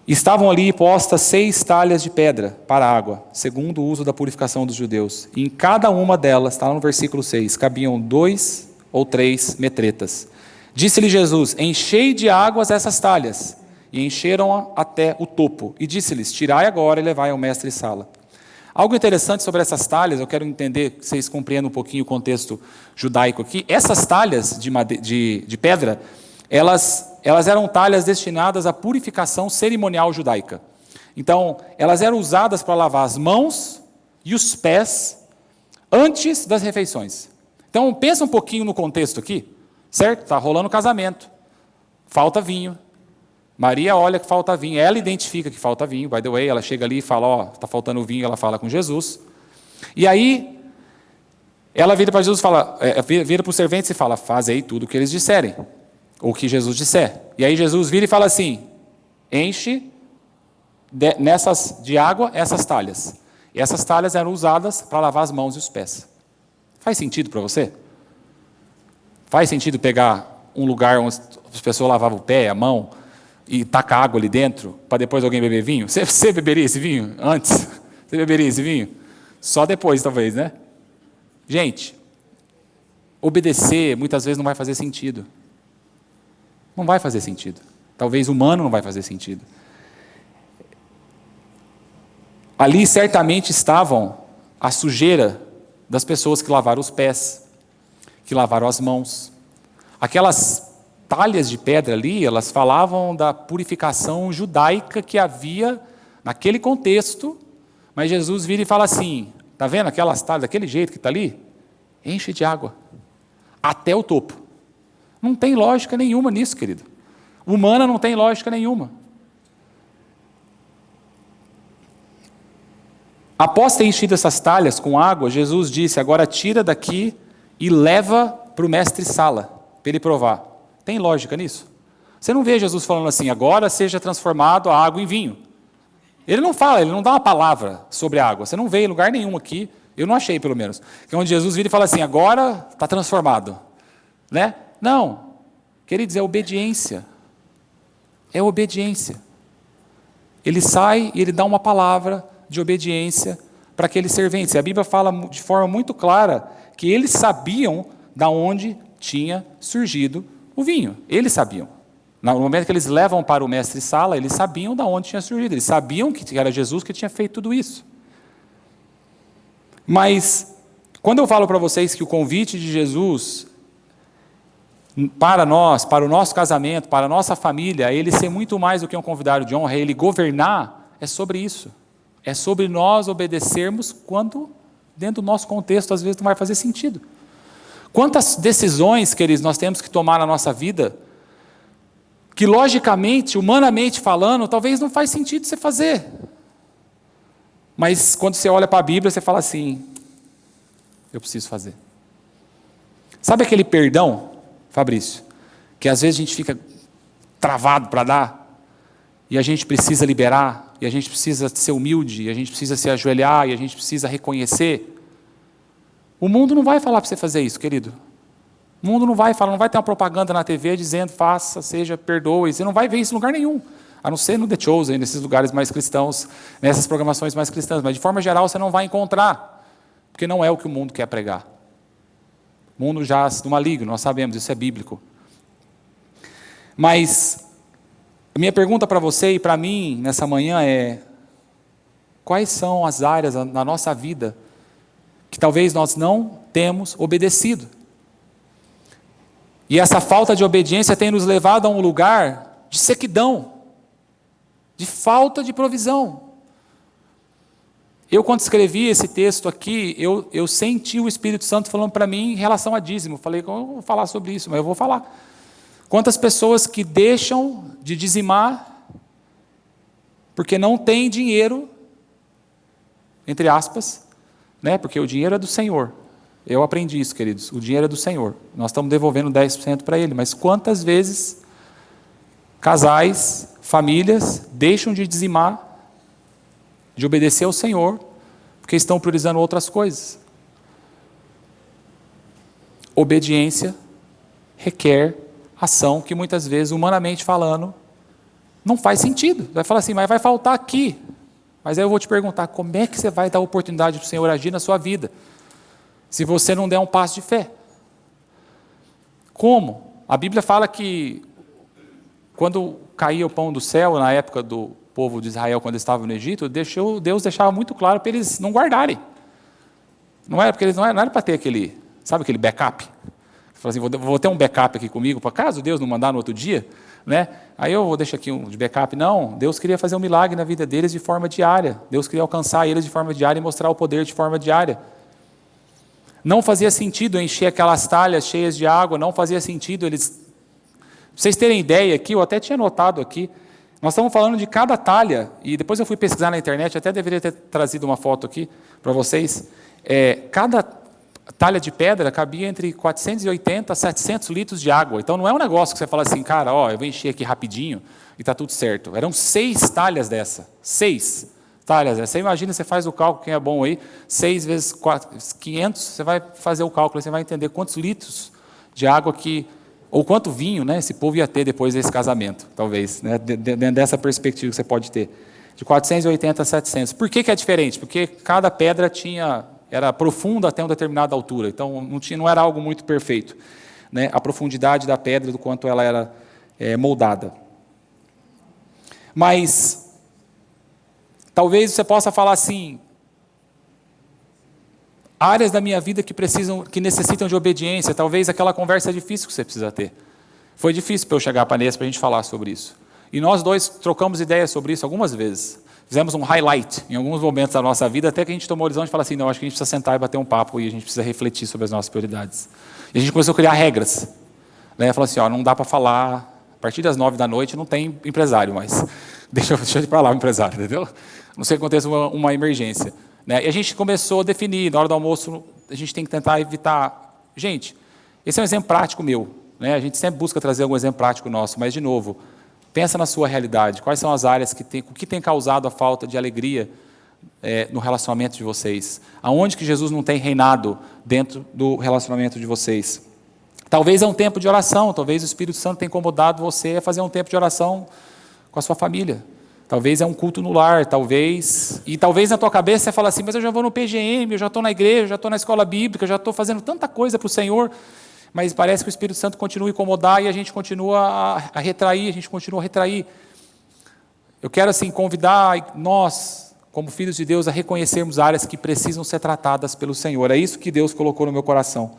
Estavam ali postas 6 talhas de pedra para a água, segundo o uso da purificação dos judeus. E em cada uma delas, está lá no versículo 6, cabiam 2 ou 3 metretas. Disse-lhe Jesus: enchei de águas essas talhas. E encheram até o topo. E disse-lhes: tirai agora e levai ao mestre-sala. Algo interessante sobre essas talhas, eu quero entender, que vocês compreendam um pouquinho o contexto judaico aqui. Essas talhas de pedra, elas eram talhas destinadas à purificação cerimonial judaica. Então, elas eram usadas para lavar as mãos e os pés antes das refeições. Então, pensa um pouquinho no contexto aqui, certo? Está rolando casamento, falta vinho. Maria olha que falta vinho, ela identifica que falta vinho, by the way, ela chega ali e fala, ó, está faltando vinho, ela fala com Jesus. E aí, ela vira para Jesus, vira para os serventes e fala, fazei tudo o que eles disserem, ou o que Jesus disser. E aí Jesus vira e fala assim, enche de água essas talhas. E essas talhas eram usadas para lavar as mãos e os pés. Faz sentido para você? Faz sentido pegar um lugar onde as pessoas lavavam o pé, a mão, e tacar água ali dentro, para depois alguém beber vinho? Você beberia esse vinho antes? Você beberia esse vinho? Só depois, talvez, né? Gente, obedecer muitas vezes não vai fazer sentido. Não vai fazer sentido. Talvez humano não vai fazer sentido. Ali certamente estavam a sujeira das pessoas que lavaram os pés, que lavaram as mãos. Aquelas talhas de pedra ali, elas falavam da purificação judaica que havia naquele contexto, mas Jesus vira e fala assim, está vendo aquelas talhas, daquele jeito que está ali? Enche de água, até o topo. Não tem lógica nenhuma nisso, querido. Humana não tem lógica nenhuma. Após ter enchido essas talhas com água, Jesus disse, agora tira daqui e leva para o mestre-sala, para ele provar. Tem lógica nisso? Você não vê Jesus falando assim, agora seja transformado a água em vinho. Ele não fala, ele não dá uma palavra sobre a água. Você não vê em lugar nenhum aqui, eu não achei pelo menos, que é onde Jesus vira e fala assim, agora está transformado. Né? Não, queridos, é obediência. É obediência. Ele sai e ele dá uma palavra de obediência para aqueles serventes. E a Bíblia fala de forma muito clara que eles sabiam de onde tinha surgido o vinho. Eles sabiam. No momento que eles levam para o mestre-sala, eles sabiam de onde tinha surgido. Eles sabiam que era Jesus que tinha feito tudo isso. Mas, quando eu falo para vocês que o convite de Jesus para nós, para o nosso casamento, para a nossa família, ele ser muito mais do que um convidado de honra, ele governar, é sobre isso. É sobre nós obedecermos quando, dentro do nosso contexto, às vezes não vai fazer sentido. Quantas decisões, queridos, nós temos que tomar na nossa vida, que logicamente, humanamente falando, talvez não faz sentido você fazer. Mas quando você olha para a Bíblia, você fala assim, eu preciso fazer. Sabe aquele perdão, Fabrício, que às vezes a gente fica travado para dar, e a gente precisa liberar, e a gente precisa ser humilde, e a gente precisa se ajoelhar, e a gente precisa reconhecer. O mundo não vai falar para você fazer isso, querido. O mundo não vai falar, não vai ter uma propaganda na TV dizendo, faça, seja, perdoe. Você não vai ver isso em lugar nenhum, a não ser no The Chosen, nesses lugares mais cristãos, nessas programações mais cristãs. Mas de forma geral você não vai encontrar, porque não é o que o mundo quer pregar. O mundo jaz do maligno, nós sabemos, isso é bíblico. Mas a minha pergunta para você e para mim nessa manhã é, quais são as áreas na nossa vida que talvez nós não temos obedecido? E essa falta de obediência tem nos levado a um lugar de sequidão, de falta de provisão. Eu, quando escrevi esse texto aqui, eu senti o Espírito Santo falando para mim em relação a dízimo. Falei, eu vou falar sobre isso, mas eu vou falar. Quantas pessoas que deixam de dizimar porque não têm dinheiro, entre aspas, né? Porque o dinheiro é do Senhor. Eu aprendi isso, queridos. O dinheiro é do Senhor. Nós estamos devolvendo 10% para Ele. Mas quantas vezes casais, famílias, deixam de dizimar, de obedecer ao Senhor, porque estão priorizando outras coisas? Obediência requer ação que muitas vezes, humanamente falando, Não faz sentido. Você vai falar assim, mas vai faltar aqui. Mas aí eu vou te perguntar, como é que você vai dar oportunidade para o Senhor agir na sua vida, se você não der um passo de fé? Como? A Bíblia fala que, quando caía o pão do céu, na época do povo de Israel, quando eles estavam no Egito, Deus deixava muito claro para eles não guardarem. Não era porque eles não era para ter aquele, sabe aquele backup? Você fala assim, vou ter um backup aqui comigo, para caso Deus não mandar no outro dia, né? Aí eu vou deixar aqui um de backup. Não, Deus queria fazer um milagre na vida deles de forma diária. Deus queria alcançar eles de forma diária e mostrar o poder de forma diária. Não fazia sentido encher aquelas talhas cheias de água, não fazia sentido eles... Pra vocês terem ideia aqui, eu até tinha notado aqui, nós estamos falando de cada talha, e depois eu fui pesquisar na internet, até deveria ter trazido uma foto aqui para vocês. Cada talha de pedra cabia entre 480 a 700 litros de água. Então não é um negócio que você fala assim, cara, eu vou encher aqui rapidinho e está tudo certo. Eram 6 talhas dessa. 6 talhas dessa. Você imagina, você faz o cálculo, quem é bom aí, 6 vezes 500, você vai fazer o cálculo, você vai entender quantos litros de água que, ou quanto vinho, né, esse povo ia ter depois desse casamento, talvez, né, dentro dessa perspectiva que você pode ter. De 480 a 700. Por que é diferente? Porque cada pedra era profunda até uma determinada altura, então não era algo muito perfeito, né? A profundidade da pedra, do quanto ela era moldada. Mas, talvez você possa falar assim, áreas da minha vida que necessitam de obediência, talvez aquela conversa difícil que você precisa ter. Foi difícil para eu chegar para a Nessa para a gente falar sobre isso. E nós dois trocamos ideias sobre isso algumas vezes. Fizemos um highlight em alguns momentos da nossa vida, até que a gente tomou a decisão de falar assim, não, acho que a gente precisa sentar e bater um papo e a gente precisa refletir sobre as nossas prioridades. E a gente começou a criar regras. Né? Falou assim, não dá para falar, a partir das 9 da noite não tem empresário mais. Deixa eu ir para lá o empresário, entendeu? Não sei que aconteça uma emergência. Né? E a gente começou a definir, na hora do almoço, a gente tem que tentar evitar... Gente, esse é um exemplo prático meu. Né? A gente sempre busca trazer algum exemplo prático nosso, mas, de novo, pensa na sua realidade. Quais são as áreas o que tem causado a falta de alegria no relacionamento de vocês? Aonde que Jesus não tem reinado dentro do relacionamento de vocês? Talvez é um tempo de oração, talvez o Espírito Santo tenha incomodado você a fazer um tempo de oração com a sua família. Talvez é um culto no lar, talvez na tua cabeça você fala assim, mas eu já vou no PGM, eu já estou na igreja, eu já estou na escola bíblica, eu já estou fazendo tanta coisa para o Senhor, mas parece que o Espírito Santo continua a incomodar e a gente continua a retrair, Eu quero assim convidar nós, como filhos de Deus, a reconhecermos áreas que precisam ser tratadas pelo Senhor. É isso que Deus colocou no meu coração.